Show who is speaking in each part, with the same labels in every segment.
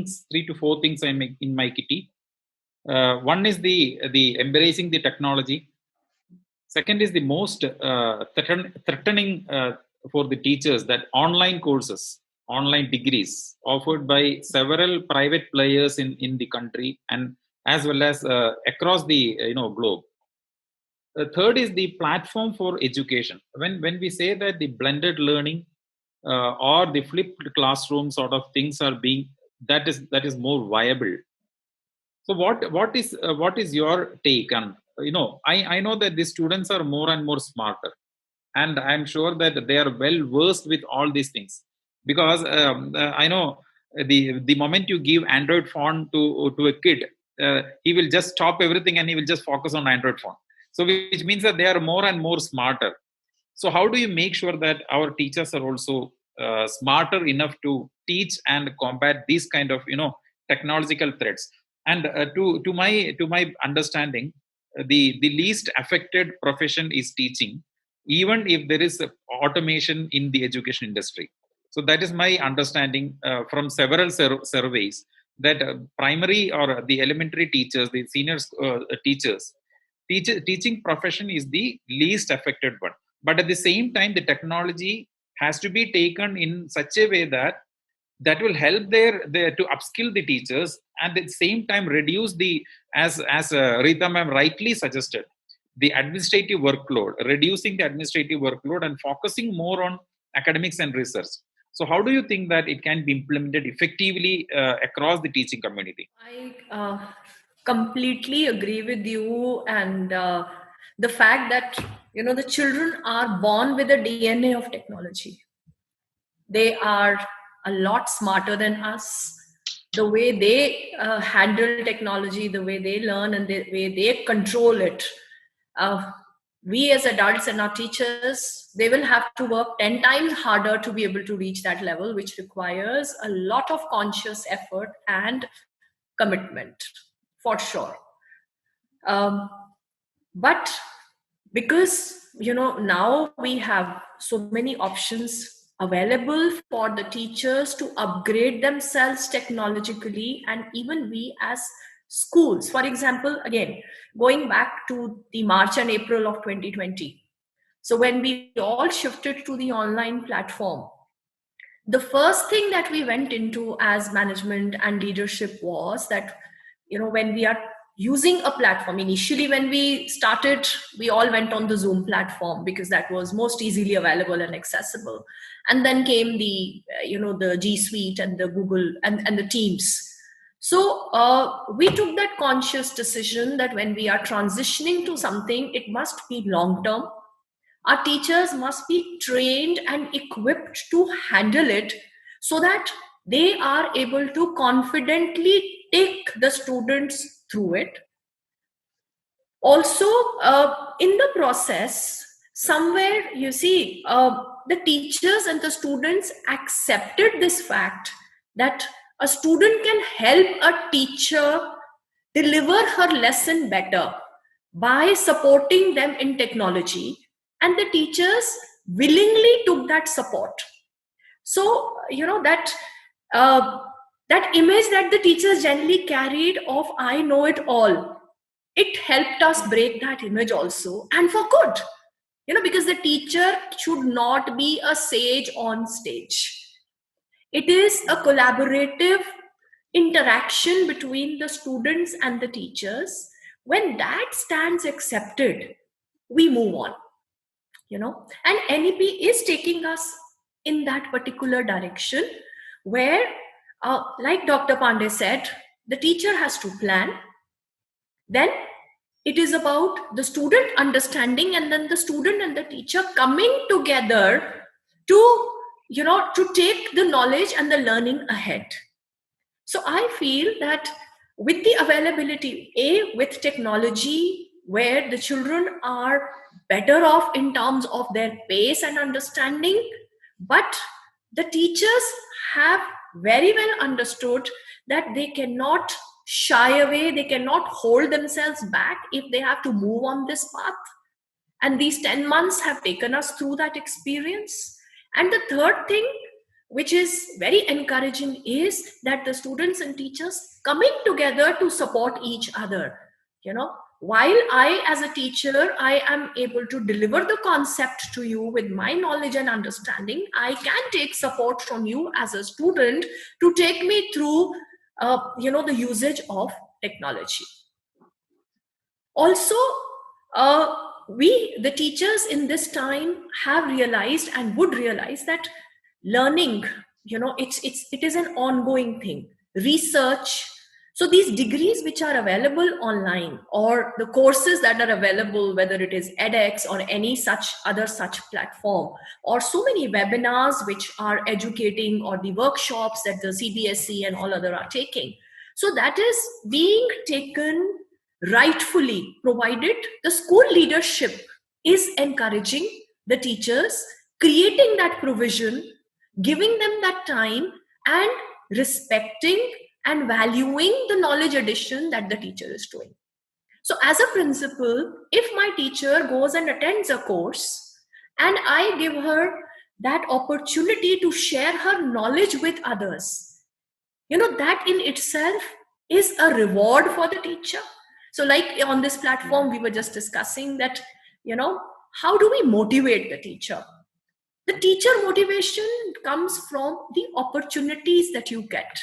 Speaker 1: to four things I make in my kitty. One is the embracing the technology. Second is the most threatening for the teachers, that online courses, online degrees offered by several private players in the country, and as well as across the globe. Third is the platform for education. When we say that the blended learning or the flipped classroom sort of things are being, that is more viable. So what is your take on, I know that the students are more and more smarter, and I'm sure that they are well versed with all these things, because I know the moment you give Android phone to a kid, he will just stop everything and he will just focus on Android phone. So which means that they are more and more smarter. So how do you make sure that our teachers are also smarter enough to teach and combat these kind of technological threats? And to my understanding, the least affected profession is teaching, even if there is automation in the education industry. So that is my understanding from several surveys, that primary or the elementary teachers, the senior teachers, teaching profession is the least affected one. But at the same time, the technology has to be taken in such a way that will help their to upskill the teachers, and at the same time reduce the, as Rita ma'am rightly suggested, the administrative workload, reducing the administrative workload and focusing more on academics and research. So how do you think that it can be implemented effectively across the teaching community?
Speaker 2: I completely agree with you, and the fact that the children are born with the DNA of technology. They are a lot smarter than us. The way they handle technology, the way they learn, and the way they control it. Uh, we as adults and our teachers, they will have to work 10 times harder to be able to reach that level, which requires a lot of conscious effort and commitment, for sure. Um, but because now we have so many options available for the teachers to upgrade themselves technologically, and even we as schools, for example, again going back to the March and April of 2020, so when we all shifted to the online platform, the first thing that we went into as management and leadership was that when we are using a platform, initially when we started, we all went on the Zoom platform because that was most easily available and accessible, and then came the the G Suite and the Google and the Teams. So we took that conscious decision that when we are transitioning to something, it must be long term. Our teachers must be trained and equipped to handle it, so that they are able to confidently take the students through it. Also, in the process, somewhere you see, the teachers and the students accepted this fact that a student can help a teacher deliver her lesson better by supporting them in technology, and the teachers willingly took that support. So uh, that image that the teachers generally carried of I know it all, it helped us break that image also, and for good. Because the teacher should not be a sage on stage. It is a collaborative interaction between the students and the teachers. When that stands accepted, we move on. And NEP is taking us in that particular direction, where like Dr. Pandey said, the teacher has to plan, then it is about the student understanding, and then the student and the teacher coming together to to take the knowledge and the learning ahead. So I feel that with the availability, with technology, where the children are better off in terms of their pace and understanding, but the teachers have very well understood that they cannot shy away, they cannot hold themselves back if they have to move on this path. And these 10 months have taken us through that experience. And the third thing, which is very encouraging, is that the students and teachers coming together to support each other. You know, while I, as a teacher, I am able to deliver the concept to you with my knowledge and understanding, I can take support from you as a student to take me through, the usage of technology. Also, uh, we, the teachers in this time, have realized and would realize that learning, it is an ongoing thing. Research, so these degrees which are available online, or the courses that are available, whether it is edX or any such other such platform, or so many webinars which are educating, or the workshops that the CBSE and all other are taking, so that is being taken rightfully, provided the school leadership is encouraging the teachers, creating that provision, giving them that time, and respecting and valuing the knowledge addition that the teacher is doing. So, as a principal, if my teacher goes and attends a course and I give her that opportunity to share her knowledge with others, that in itself is a reward for the teacher. So, like on this platform, we were just discussing that, how do we motivate the teacher? The teacher motivation comes from the opportunities that you get.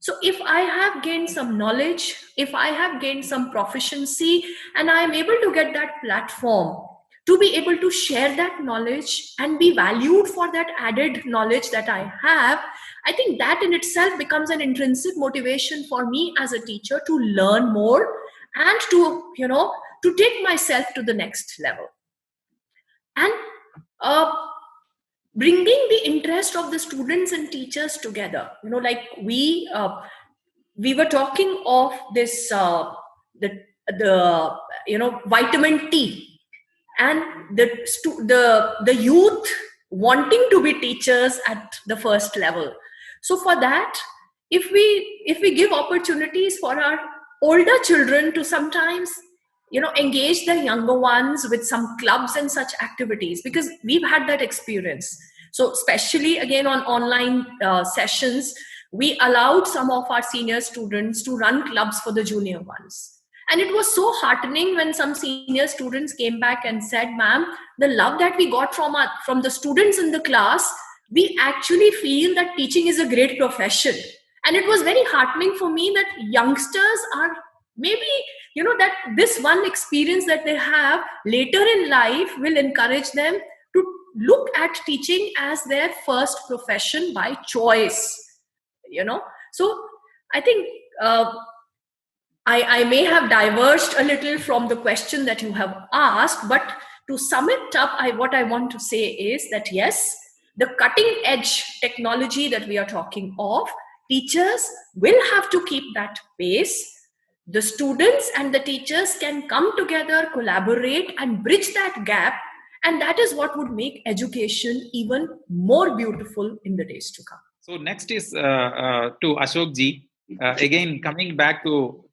Speaker 2: So if I have gained some knowledge, if I have gained some proficiency, and I am able to get that platform to be able to share that knowledge and be valued for that added knowledge that I have, I think that in itself becomes an intrinsic motivation for me as a teacher to learn more and to take myself to the next level. And uh, bringing the interest of the students and teachers together, like we were talking of this the vitamin T, and the youth wanting to be teachers at the first level. So for that, if we give opportunities for our older children to sometimes engage the younger ones with some clubs and such activities, because we've had that experience. So especially again on online sessions, we allowed some of our senior students to run clubs for the junior ones, and it was so heartening when some senior students came back and said, ma'am, the love that we got from the students in the class, we actually feel that teaching is a great profession. And it was very heartening for me that youngsters are maybe, that this one experience that they have later in life will encourage them to look at teaching as their first profession by choice. So I think I may have diverged a little from the question that you have asked, but to sum it up, what I want to say is that yes, the cutting edge technology that we are talking of, teachers will have to keep that pace. The students and the teachers can come together, collaborate, and bridge that gap. And that is what would make education even more beautiful in the days to come.
Speaker 1: So next is to Ashok ji. Again, coming back to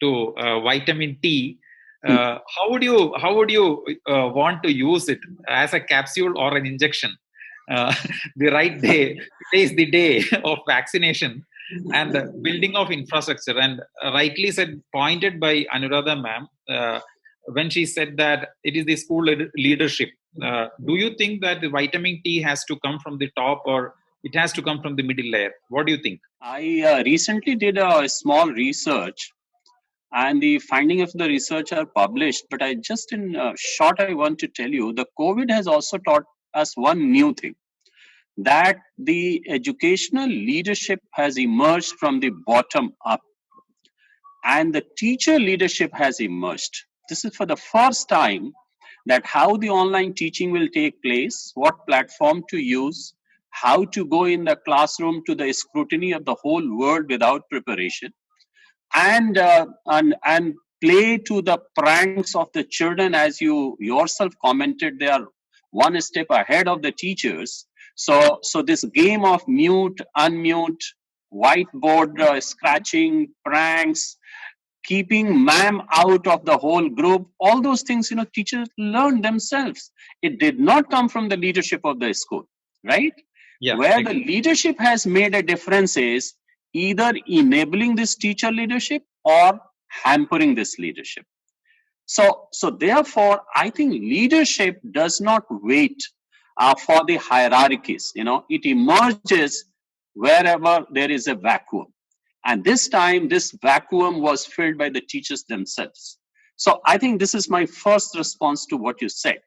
Speaker 1: vitamin T, how would you want to use it, as a capsule or an injection? The right day, today is the day of vaccination and the building of infrastructure. And rightly said, pointed by Anuradha ma'am, when she said that it is the school leadership. Do you think that the vitamin T has to come from the top, or it has to come from the middle layer? What do you think?
Speaker 3: I recently did a small research, and the finding of the research are published. But I just in short, I want to tell you, the COVID has also taught us one new thing, that the educational leadership has emerged from the bottom up, and the teacher leadership has emerged. This is for the first time that how the online teaching will take place, what platform to use, how to go in the classroom to the scrutiny of the whole world without preparation, and play to the pranks of the children. As you yourself commented, they are one step ahead of the teachers. So this game of mute, unmute, whiteboard scratching, pranks, keeping ma'am out of the whole group, all those things, teachers learned themselves. It did not come from the leadership of the school, right?
Speaker 1: Yeah,
Speaker 3: Where the leadership has made a difference is either enabling this teacher leadership or hampering this leadership. So therefore, I think leadership does not wait for the hierarchies. It emerges wherever there is a vacuum. And this time, this vacuum was filled by the teachers themselves. So I think this is my first response to what you said.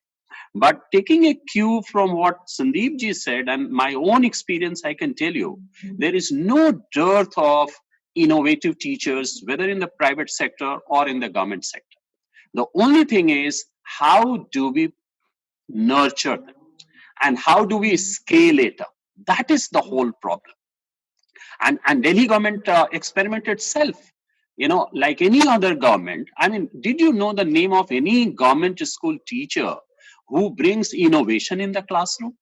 Speaker 3: But taking a cue from what Sandeep ji said and my own experience, I can tell you there is no dearth of innovative teachers, whether in the private sector or in the government sector. The only thing is, how do we nurture them and how do we scale it up? That is the whole problem. And Delhi government experiment itself, like any other government. I mean, did you know the name of any government school teacher who brings innovation in the classroom?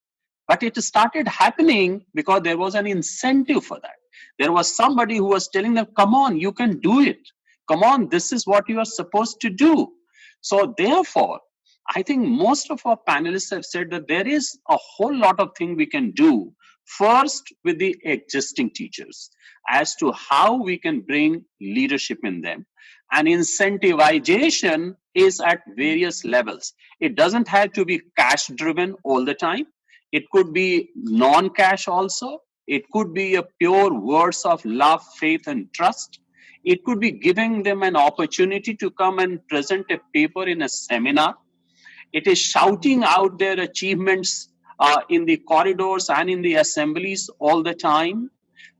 Speaker 3: But it started happening because there was an incentive for that. There was somebody who was telling them, come on, you can do it. Come on, this is what you are supposed to do. So therefore, I think most of our panelists have said that there is a whole lot of things we can do first with the existing teachers as to how we can bring leadership in them. And incentivization is at various levels. It doesn't have to be cash driven all the time. It could be non-cash also. It could be a pure words of love, faith, and trust. It could be giving them an opportunity to come and present a paper in a seminar. It is shouting out their achievements in the corridors and in the assemblies all the time,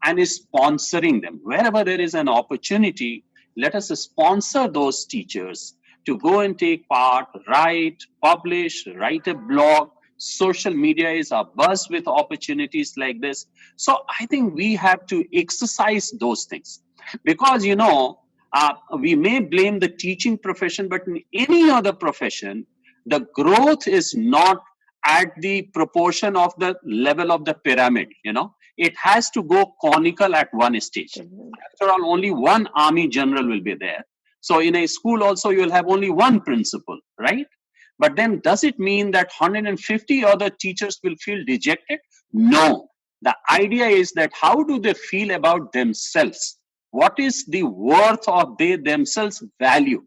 Speaker 3: and is sponsoring them. Wherever there is an opportunity, let us sponsor those teachers to go and take part, write, publish, write a blog. Social media is abuzz with opportunities like this. So I think we have to exercise those things because, we may blame the teaching profession, but in any other profession, the growth is not at the proportion of the level of the pyramid. It has to go conical at one stage. After all, only one army general will be there. So in a school also, you will have only one principal, right? But then does it mean that 150 other teachers will feel dejected? No. The idea is that how do they feel about themselves? What is the worth of they themselves value?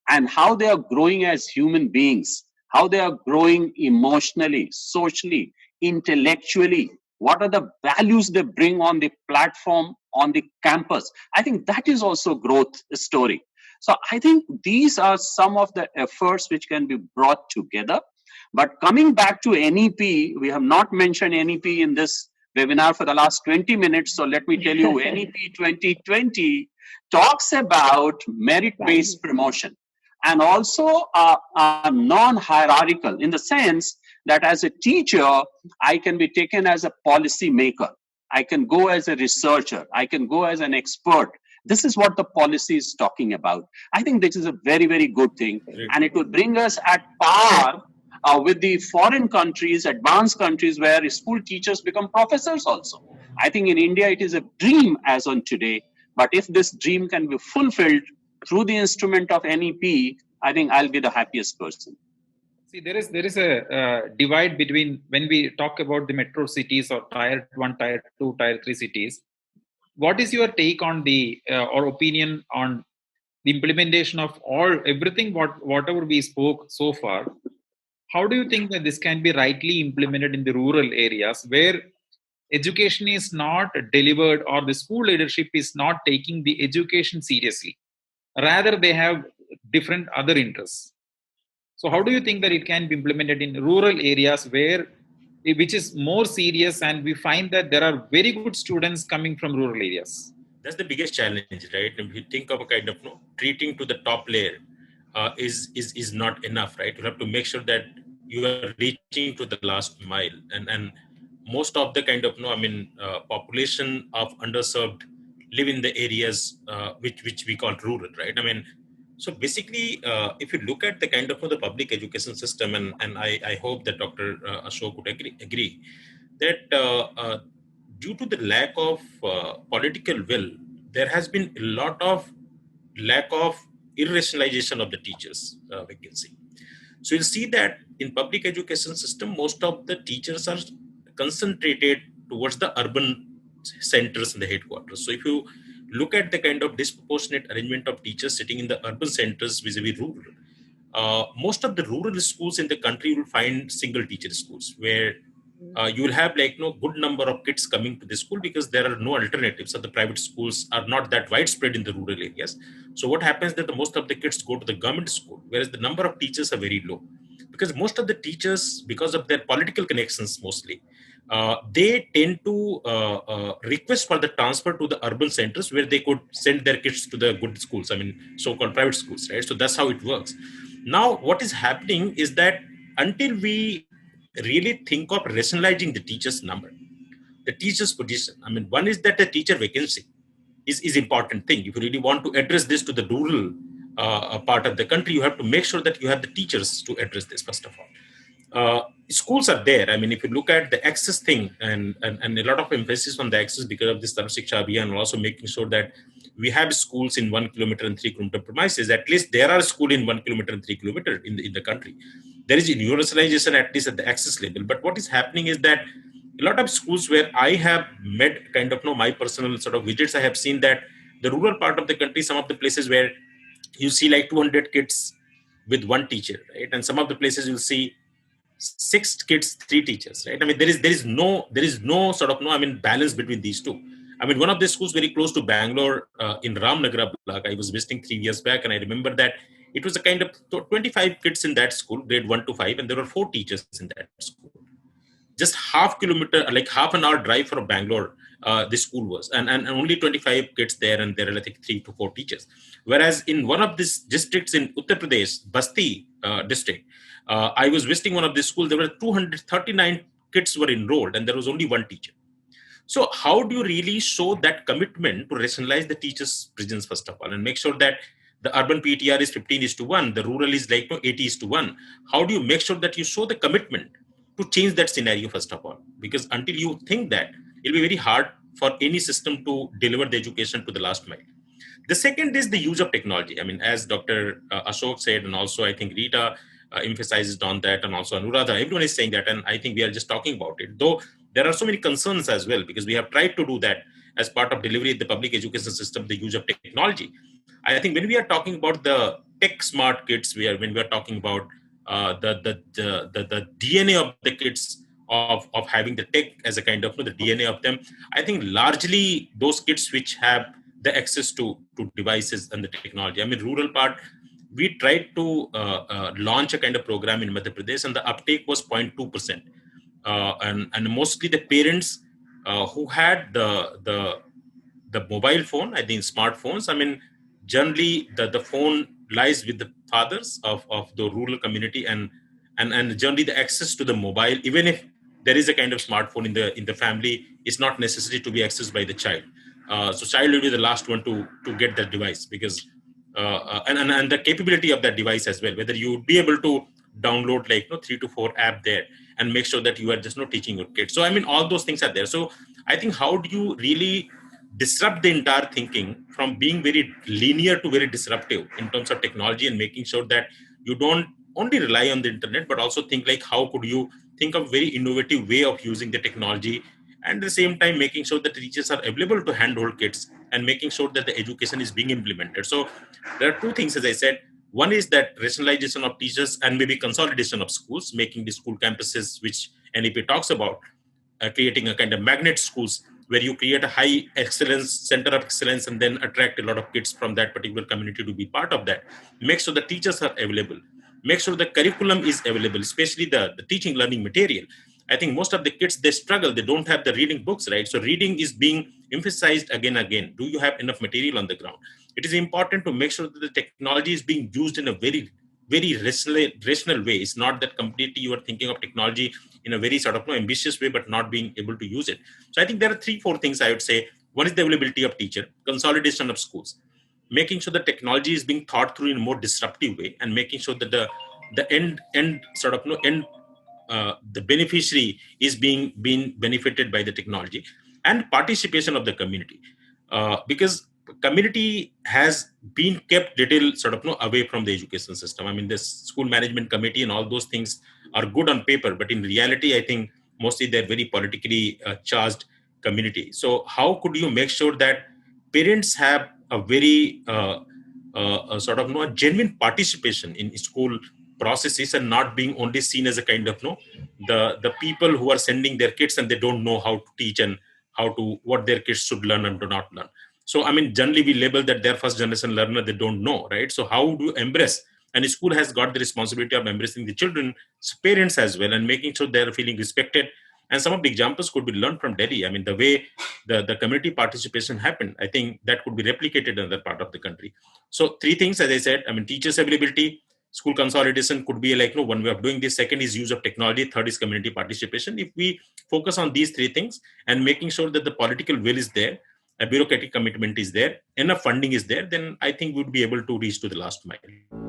Speaker 3: And how they are growing as human beings, how they are growing emotionally, socially, intellectually, what are the values they bring on the platform, on the campus. I think that is also growth story. So I think these are some of the efforts which can be brought together. But coming back to NEP, we have not mentioned NEP in this webinar for the last 20 minutes. So let me tell you, NEP 2020 talks about merit-based promotion and also non-hierarchical in the sense that as a teacher, I can be taken as a policy maker. I can go as a researcher. I can go as an expert. This is what the policy is talking about. I think this is a very, very good thing. And it will bring us at par with the foreign countries, advanced countries, where school teachers become professors also. I think in India, it is a dream as on today. But if this dream can be fulfilled through the instrument of NEP, I think I'll be the happiest person.
Speaker 1: See, there is a divide between when we talk about the metro cities or tier 1, tier 2, tier 3 cities. What is your take on the or opinion on the implementation of everything whatever we spoke so far? How do you think that this can be rightly implemented in the rural areas where education is not delivered or the school leadership is not taking the education seriously? Rather, they have different other interests. So how do you think that it can be implemented in rural areas which is more serious, and we find that there are very good students coming from rural areas?
Speaker 4: That's the biggest challenge, right? If you think of a kind of treating to the top layer is not enough, right? You have to make sure that you are reaching to the last mile, and most of the kind of population of underserved live in the areas which we call rural, right? So basically, if you look at the kind of the public education system, and I hope that Dr. Ashok would agree that due to the lack of political will, there has been a lot of lack of irrationalization of the teachers, we can see. So you'll see that in public education system, most of the teachers are concentrated towards the urban centers and the headquarters. So if you look at the kind of disproportionate arrangement of teachers sitting in the urban centers vis-a-vis rural, most of the rural schools in the country you will find single teacher schools where you will have like good number of kids coming to the school because there are no alternatives. So the private schools are not that widespread in the rural areas. So what happens that the most of the kids go to the government school, whereas the number of teachers are very low because most of the teachers, because of their political connections mostly, they tend to request for the transfer to the urban centers where they could send their kids to the good schools. I mean, so-called private schools, right? So that's how it works. Now, what is happening is that until we really think of rationalizing the teacher's number, the teacher's position. I mean, one is that the teacher vacancy is important thing. If you really want to address this to the rural part of the country, you have to make sure that you have the teachers to address this, first of all. Schools are there. I mean, if you look at the access thing and a lot of emphasis on the access because of this Sarv Shiksha Abhiyan, and also making sure that we have schools in 1 kilometer and 3 kilometer premises. At least there are schools in 1 kilometer and 3 kilometer in the country. There is universalization at least at the access level. But what is happening is that a lot of schools where I have met kind of my personal sort of visits, I have seen that the rural part of the country, some of the places where you see like 200 kids with one teacher, right? And some of the places you'll see 6 kids, 3 teachers, right? I mean, there is no sort of I mean, balance between these two. I mean, one of the schools very close to Bangalore in Ramnagara block, I was visiting 3 years back, and I remember that it was a kind of 25 kids in that school, grade 1 to 5, and there were 4 teachers in that school. Just half kilometer, like half an hour drive from Bangalore, the school was, and only 25 kids there, and there are, I think, 3 to 4 teachers. Whereas in one of these districts in Uttar Pradesh, Basti district, I was visiting one of the schools. There were 239 kids were enrolled, and there was only one teacher. So how do you really show that commitment to rationalize the teachers' presence, first of all, and make sure that the urban PTR is 15:1, the rural is like 80:1? How do you make sure that you show the commitment to change that scenario, first of all? Because until you think that, it'll be very hard for any system to deliver the education to the last mile. The second is the use of technology. I mean, as Dr. Ashok said, and also I think Rita emphasizes on that, and also Anuradha, everyone is saying that, and I think we are just talking about it. Though there are so many concerns as well, because we have tried to do that as part of delivery of the public education system, the use of technology. I think when we are talking about the tech smart kids, when we are talking about the DNA of the kids of having the tech as a kind of the DNA of them, I think largely those kids which have the access to devices and the technology. I mean, rural part, we tried to launch a kind of program in Madhya Pradesh, and the uptake was 0.2%. And mostly the parents who had the mobile phone, I think smartphones. I mean, generally the phone lies with the fathers of the rural community, and generally the access to the mobile, even if there is a kind of smartphone in the family, is not necessary to be accessed by the child. So child will be the last one to get that device, because and the capability of that device as well, whether you would be able to download like 3 to 4 app there and make sure that you are just not teaching your kids. So I mean, all those things are there. So I think, how do you really disrupt the entire thinking from being very linear to very disruptive in terms of technology, and making sure that you don't only rely on the internet, but also think like, how could you think of very innovative way of using the technology, and at the same time making sure that teachers are available to handhold kids, and making sure that the education is being implemented. So there are two things, as I said. One is that rationalization of teachers and maybe consolidation of schools, making the school campuses, which NEP talks about, creating a kind of magnet schools where you create a high excellence, center of excellence, and then attract a lot of kids from that particular community to be part of that. Make sure the teachers are available. Make sure the curriculum is available, especially the teaching learning material. I think most of the kids, they struggle. They don't have the reading books, right? So reading is being emphasized again and again. Do you have enough material on the ground? It is important to make sure that the technology is being used in a very, very rational way. It's not that completely you are thinking of technology in a very sort of ambitious way, but not being able to use it. So I think there are 3-4 things I would say. One is the availability of teacher, consolidation of schools, making sure the technology is being thought through in a more disruptive way, and making sure that the end sort of the beneficiary is being benefited by the technology, and participation of the community, because community has been kept little sort of away from the education system. I mean, this school management committee and all those things are good on paper, but in reality, I think mostly they're very politically charged community. So how could you make sure that parents have a very sort of genuine participation in school processes, and not being only seen as a kind of the people who are sending their kids and they don't know how to teach and what their kids should learn and do not learn. So I mean, generally we label that they're first generation learner, they don't know, right? So how do you embrace, and the school has got the responsibility of embracing the children's parents as well, and making sure they're feeling respected. And some of the examples could be learned from Delhi. I mean, the way the community participation happened, I think that could be replicated in other part of the country. So three things, as I said, I mean, teachers availability, school consolidation could be like, one way of doing this. Second is use of technology. Third is community participation. If we focus on these three things and making sure that the political will is there, a bureaucratic commitment is there, enough funding is there, then I think we'd be able to reach to the last mile.